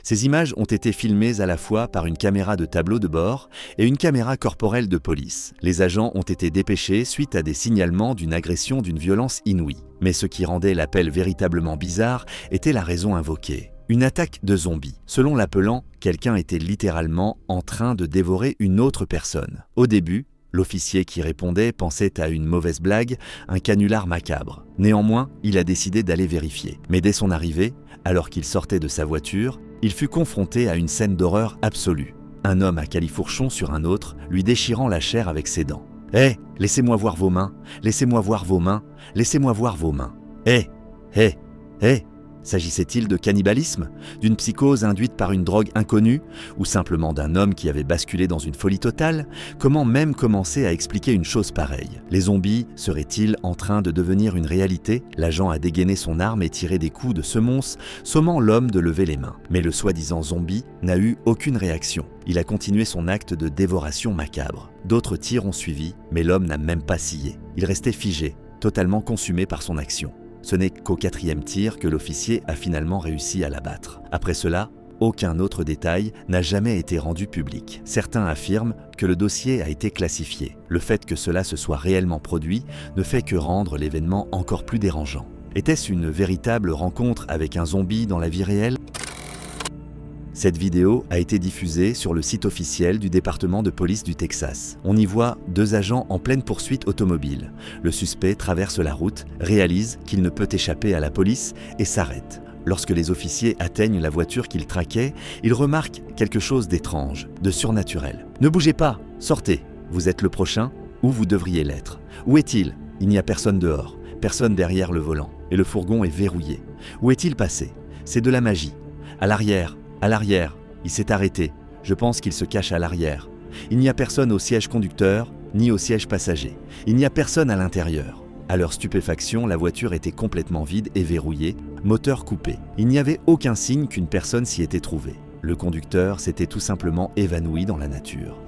Ces images ont été filmées à la fois par une caméra de tableau de bord et une caméra corporelle de police. Les agents ont été dépêchés suite à des signalements d'une agression d'une violence inouïe. Mais ce qui rendait l'appel véritablement bizarre était la raison invoquée. Une attaque de zombies. Selon l'appelant, quelqu'un était littéralement en train de dévorer une autre personne. Au début, l'officier qui répondait pensait à une mauvaise blague, un canular macabre. Néanmoins, il a décidé d'aller vérifier. Mais dès son arrivée, alors qu'il sortait de sa voiture, il fut confronté à une scène d'horreur absolue. Un homme à califourchon sur un autre, lui déchirant la chair avec ses dents. « Hé, laissez-moi voir vos mains, laissez-moi voir vos mains, laissez-moi voir vos mains. Hé, hé, hé !» S'agissait-il de cannibalisme, d'une psychose induite par une drogue inconnue, ou simplement d'un homme qui avait basculé dans une folie totale? Comment même commencer à expliquer une chose pareille? Les zombies seraient-ils en train de devenir une réalité? L'agent a dégainé son arme et tiré des coups de semonce, sommant l'homme de lever les mains. Mais le soi-disant zombie n'a eu aucune réaction. Il a continué son acte de dévoration macabre. D'autres tirs ont suivi, mais l'homme n'a même pas scié. Il restait figé, totalement consumé par son action. Ce n'est qu'au 4e tir que l'officier a finalement réussi à l'abattre. Après cela, aucun autre détail n'a jamais été rendu public. Certains affirment que le dossier a été classifié. Le fait que cela se soit réellement produit ne fait que rendre l'événement encore plus dérangeant. Était-ce une véritable rencontre avec un zombie dans la vie réelle ? Cette vidéo a été diffusée sur le site officiel du département de police du Texas. On y voit 2 agents en pleine poursuite automobile. Le suspect traverse la route, réalise qu'il ne peut échapper à la police et s'arrête. Lorsque les officiers atteignent la voiture qu'il traquait, ils remarquent quelque chose d'étrange, de surnaturel. « Ne bougez pas, sortez, vous êtes le prochain ou vous devriez l'être. Où est-il ? Il n'y a personne dehors, personne derrière le volant et le fourgon est verrouillé. Où est-il passé ? C'est de la magie. À l'arrière, il s'est arrêté. Je pense qu'il se cache à l'arrière. Il n'y a personne au siège conducteur, ni au siège passager. Il n'y a personne à l'intérieur. » À leur stupéfaction, la voiture était complètement vide et verrouillée, moteur coupé. Il n'y avait aucun signe qu'une personne s'y était trouvée. Le conducteur s'était tout simplement évanoui dans la nature.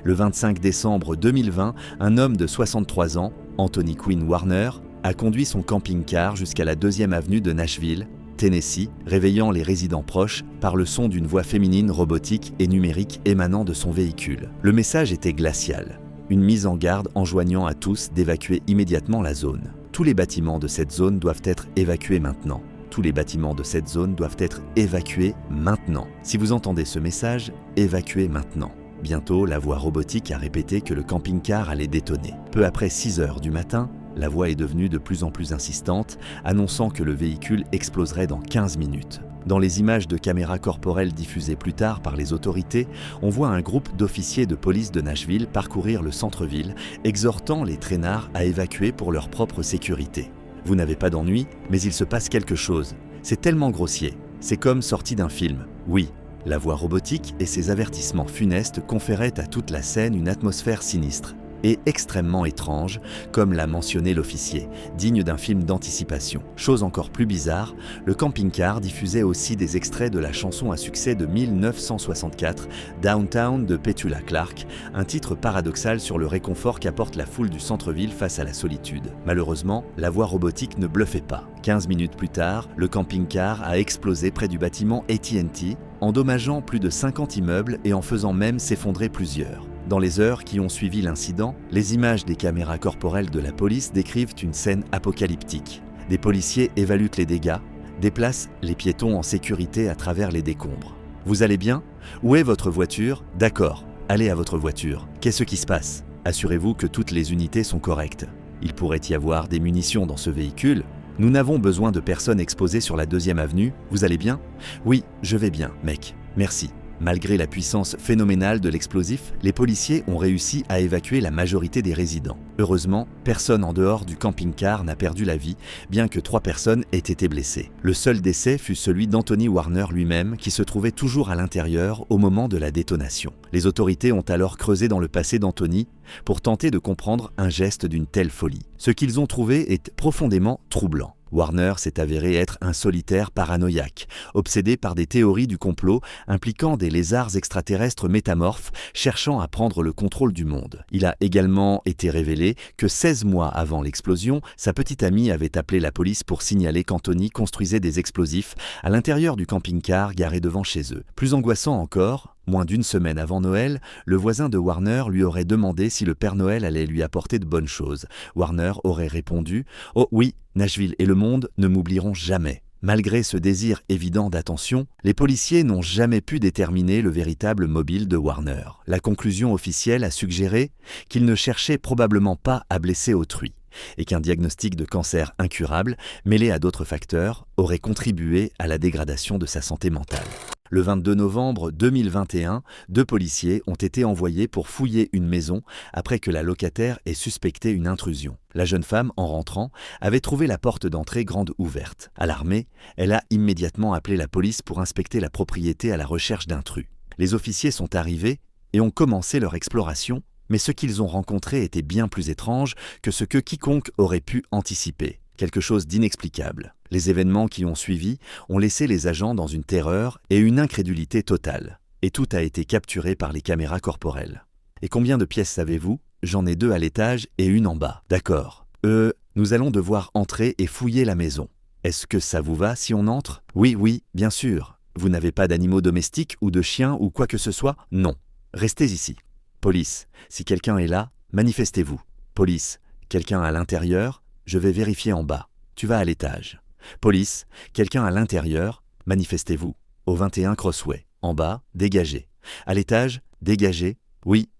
Le 25 décembre 2020, un homme de 63 ans, Anthony Quinn Warner, a conduit son camping-car jusqu'à la 2e avenue de Nashville, Tennessee, réveillant les résidents proches par le son d'une voix féminine robotique et numérique émanant de son véhicule. Le message était glacial, une mise en garde enjoignant à tous d'évacuer immédiatement la zone. Tous les bâtiments de cette zone doivent être évacués maintenant. Tous les bâtiments de cette zone doivent être évacués maintenant. Si vous entendez ce message, évacuez maintenant. Bientôt, la voix robotique a répété que le camping-car allait détonner. Peu après 6 heures du matin, la voix est devenue de plus en plus insistante, annonçant que le véhicule exploserait dans 15 minutes. Dans les images de caméras corporelles diffusées plus tard par les autorités, on voit un groupe d'officiers de police de Nashville parcourir le centre-ville, exhortant les traînards à évacuer pour leur propre sécurité. Vous n'avez pas d'ennui, mais il se passe quelque chose. C'est tellement grossier. C'est comme sorti d'un film. Oui, la voix robotique et ses avertissements funestes conféraient à toute la scène une atmosphère sinistre et extrêmement étrange, comme l'a mentionné l'officier, digne d'un film d'anticipation. Chose encore plus bizarre, le camping-car diffusait aussi des extraits de la chanson à succès de 1964, Downtown de Petula Clark, un titre paradoxal sur le réconfort qu'apporte la foule du centre-ville face à la solitude. Malheureusement, la voix robotique ne bluffait pas. 15 minutes plus tard, le camping-car a explosé près du bâtiment AT&T, endommageant plus de 50 immeubles et en faisant même s'effondrer plusieurs. Dans les heures qui ont suivi l'incident, les images des caméras corporelles de la police décrivent une scène apocalyptique. Des policiers évaluent les dégâts, déplacent les piétons en sécurité à travers les décombres. « Vous allez bien ? Où est votre voiture ? D'accord, allez à votre voiture. Qu'est-ce qui se passe ? Assurez-vous que toutes les unités sont correctes. Il pourrait y avoir des munitions dans ce véhicule. Nous n'avons besoin de personnes exposées sur la 2e avenue. Vous allez bien ? Oui, je vais bien, mec. Merci. » Malgré la puissance phénoménale de l'explosif, les policiers ont réussi à évacuer la majorité des résidents. Heureusement, personne en dehors du camping-car n'a perdu la vie, bien que 3 personnes aient été blessées. Le seul décès fut celui d'Anthony Warner lui-même, qui se trouvait toujours à l'intérieur au moment de la détonation. Les autorités ont alors creusé dans le passé d'Anthony pour tenter de comprendre un geste d'une telle folie. Ce qu'ils ont trouvé est profondément troublant. Warner s'est avéré être un solitaire paranoïaque, obsédé par des théories du complot impliquant des lézards extraterrestres métamorphes cherchant à prendre le contrôle du monde. Il a également été révélé que 16 mois avant l'explosion, sa petite amie avait appelé la police pour signaler qu'Anthony construisait des explosifs à l'intérieur du camping-car garé devant chez eux. Plus angoissant encore, moins d'une semaine avant Noël, le voisin de Warner lui aurait demandé si le Père Noël allait lui apporter de bonnes choses. Warner aurait répondu « Oh oui, Nashville et le monde ne m'oublieront jamais ». Malgré ce désir évident d'attention, les policiers n'ont jamais pu déterminer le véritable mobile de Warner. La conclusion officielle a suggéré qu'il ne cherchait probablement pas à blesser autrui et qu'un diagnostic de cancer incurable, mêlé à d'autres facteurs, aurait contribué à la dégradation de sa santé mentale. Le 22 novembre 2021, 2 policiers ont été envoyés pour fouiller une maison après que la locataire ait suspecté une intrusion. La jeune femme, en rentrant, avait trouvé la porte d'entrée grande ouverte. Alarmée, elle a immédiatement appelé la police pour inspecter la propriété à la recherche d'intrus. Les officiers sont arrivés et ont commencé leur exploration, mais ce qu'ils ont rencontré était bien plus étrange que ce que quiconque aurait pu anticiper. Quelque chose d'inexplicable. Les événements qui ont suivi ont laissé les agents dans une terreur et une incrédulité totale. Et tout a été capturé par les caméras corporelles. Et combien de pièces savez-vous? J'en ai 2 à l'étage et une en bas. D'accord. Nous allons devoir entrer et fouiller la maison. Est-ce que ça vous va si on entre? Oui, bien sûr. Vous n'avez pas d'animaux domestiques ou de chiens ou quoi que ce soit? Non. Restez ici. Police, si quelqu'un est là, manifestez-vous. Police, quelqu'un à l'intérieur? Je vais vérifier en bas. Tu vas à l'étage. Police, quelqu'un à l'intérieur? Manifestez-vous. Au 21 Crossway. En bas, dégagez. À l'étage, dégagez. Oui,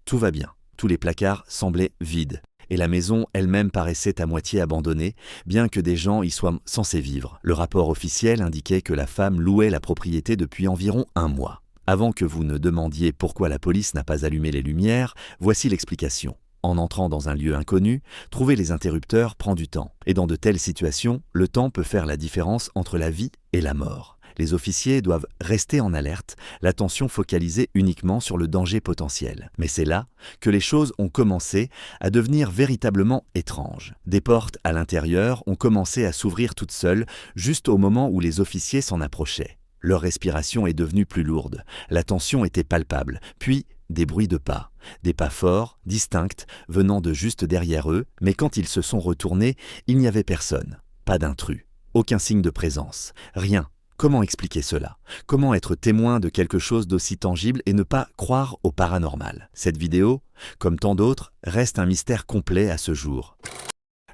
tout va bien. Tous les placards semblaient vides. Et la maison elle-même paraissait à moitié abandonnée, bien que des gens y soient censés vivre. Le rapport officiel indiquait que la femme louait la propriété depuis environ 1 mois. Avant que vous ne demandiez pourquoi la police n'a pas allumé les lumières, voici l'explication. En entrant dans un lieu inconnu, trouver les interrupteurs prend du temps. Et dans de telles situations, le temps peut faire la différence entre la vie et la mort. Les officiers doivent rester en alerte, l'attention focalisée uniquement sur le danger potentiel. Mais c'est là que les choses ont commencé à devenir véritablement étranges. Des portes à l'intérieur ont commencé à s'ouvrir toutes seules, juste au moment où les officiers s'en approchaient. Leur respiration est devenue plus lourde, la tension était palpable, puis des bruits de pas. Des pas forts, distincts, venant de juste derrière eux, mais quand ils se sont retournés, il n'y avait personne. Pas d'intrus, aucun signe de présence, rien. Comment expliquer cela? Comment être témoin de quelque chose d'aussi tangible et ne pas croire au paranormal? Cette vidéo, comme tant d'autres, reste un mystère complet à ce jour.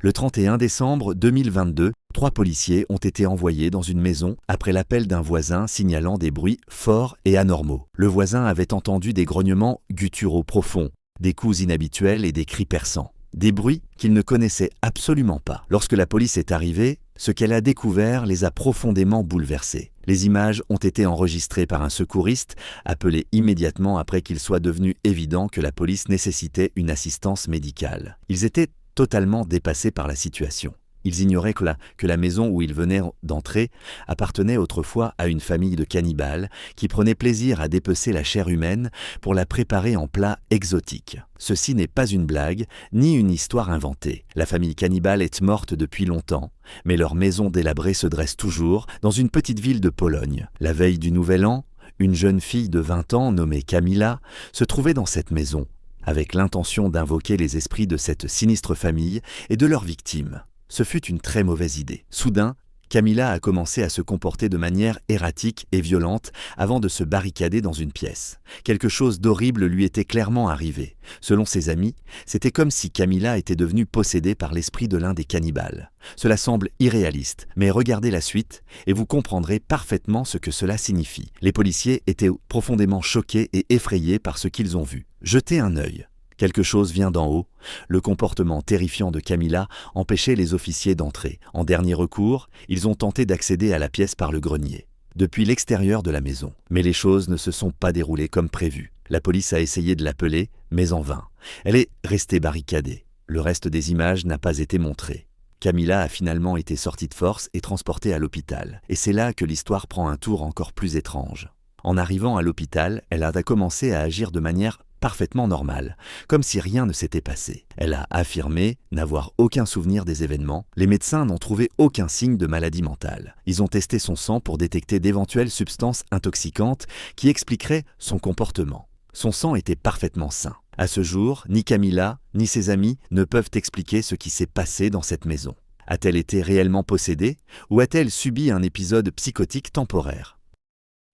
Le 31 décembre 2022, 3 policiers ont été envoyés dans une maison après l'appel d'un voisin signalant des bruits forts et anormaux. Le voisin avait entendu des grognements gutturaux profonds, des coups inhabituels et des cris perçants. Des bruits qu'il ne connaissait absolument pas. Lorsque la police est arrivée, ce qu'elle a découvert les a profondément bouleversés. Les images ont été enregistrées par un secouriste, appelé immédiatement après qu'il soit devenu évident que la police nécessitait une assistance médicale. Ils étaient totalement dépassés par la situation. Ils ignoraient que la maison où ils venaient d'entrer appartenait autrefois à une famille de cannibales qui prenaient plaisir à dépecer la chair humaine pour la préparer en plats exotiques. Ceci n'est pas une blague, ni une histoire inventée. La famille cannibale est morte depuis longtemps, mais leur maison délabrée se dresse toujours dans une petite ville de Pologne. La veille du Nouvel An, une jeune fille de 20 ans nommée Camilla se trouvait dans cette maison, avec l'intention d'invoquer les esprits de cette sinistre famille et de leurs victimes. Ce fut une très mauvaise idée. Soudain, Camilla a commencé à se comporter de manière erratique et violente avant de se barricader dans une pièce. Quelque chose d'horrible lui était clairement arrivé. Selon ses amis, c'était comme si Camilla était devenue possédée par l'esprit de l'un des cannibales. Cela semble irréaliste, mais regardez la suite et vous comprendrez parfaitement ce que cela signifie. Les policiers étaient profondément choqués et effrayés par ce qu'ils ont vu. Jetez un œil. Quelque chose vient d'en haut. Le comportement terrifiant de Camilla empêchait les officiers d'entrer. En dernier recours, ils ont tenté d'accéder à la pièce par le grenier, depuis l'extérieur de la maison. Mais les choses ne se sont pas déroulées comme prévu. La police a essayé de l'appeler, mais en vain. Elle est restée barricadée. Le reste des images n'a pas été montré. Camilla a finalement été sortie de force et transportée à l'hôpital. Et c'est là que l'histoire prend un tour encore plus étrange. En arrivant à l'hôpital, elle a commencé à agir de manière parfaitement normale, comme si rien ne s'était passé. Elle a affirmé n'avoir aucun souvenir des événements. Les médecins n'ont trouvé aucun signe de maladie mentale. Ils ont testé son sang pour détecter d'éventuelles substances intoxicantes qui expliqueraient son comportement. Son sang était parfaitement sain. À ce jour, ni Camilla, ni ses amis ne peuvent expliquer ce qui s'est passé dans cette maison. A-t-elle été réellement possédée ou a-t-elle subi un épisode psychotique temporaire ?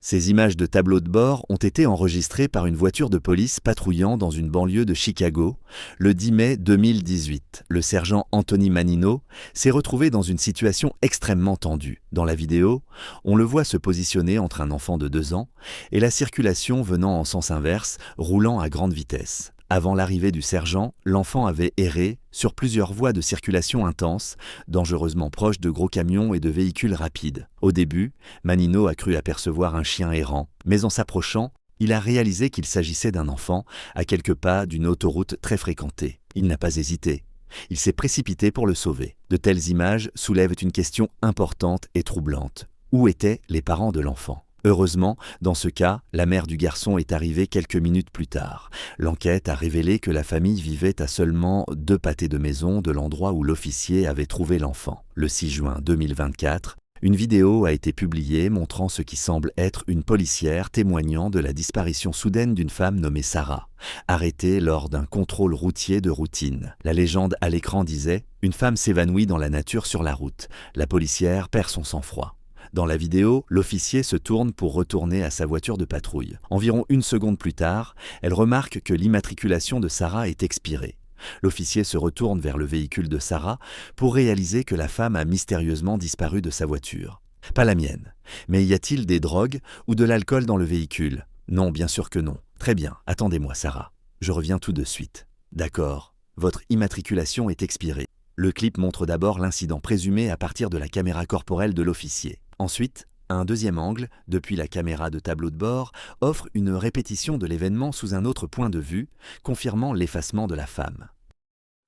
Ces images de tableau de bord ont été enregistrées par une voiture de police patrouillant dans une banlieue de Chicago le 10 mai 2018. Le sergent Anthony Manino s'est retrouvé dans une situation extrêmement tendue. Dans la vidéo, on le voit se positionner entre un enfant de 2 ans et la circulation venant en sens inverse, roulant à grande vitesse. Avant l'arrivée du sergent, l'enfant avait erré sur plusieurs voies de circulation intenses, dangereusement proches de gros camions et de véhicules rapides. Au début, Manino a cru apercevoir un chien errant, mais en s'approchant, il a réalisé qu'il s'agissait d'un enfant à quelques pas d'une autoroute très fréquentée. Il n'a pas hésité. Il s'est précipité pour le sauver. De telles images soulèvent une question importante et troublante. Où étaient les parents de l'enfant ? Heureusement, dans ce cas, la mère du garçon est arrivée quelques minutes plus tard. L'enquête a révélé que la famille vivait à seulement 2 pâtés de maison de l'endroit où l'officier avait trouvé l'enfant. Le 6 juin 2024, une vidéo a été publiée montrant ce qui semble être une policière témoignant de la disparition soudaine d'une femme nommée Sarah, arrêtée lors d'un contrôle routier de routine. La légende à l'écran disait « Une femme s'évanouit dans la nature sur la route. La policière perd son sang-froid ». Dans la vidéo, l'officier se tourne pour retourner à sa voiture de patrouille. Environ 1 seconde plus tard, elle remarque que l'immatriculation de Sarah est expirée. L'officier se retourne vers le véhicule de Sarah pour réaliser que la femme a mystérieusement disparu de sa voiture. Pas la mienne. Mais y a-t-il des drogues ou de l'alcool dans le véhicule ? Non, bien sûr que non. Très bien, attendez-moi Sarah. Je reviens tout de suite. D'accord, votre immatriculation est expirée. Le clip montre d'abord l'incident présumé à partir de la caméra corporelle de l'officier. Ensuite, un deuxième angle, depuis la caméra de tableau de bord, offre une répétition de l'événement sous un autre point de vue, confirmant l'effacement de la femme.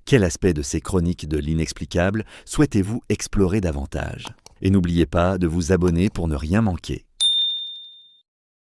Quel aspect de ces chroniques de l'inexplicable souhaitez-vous explorer davantage ? Et n'oubliez pas de vous abonner pour ne rien manquer.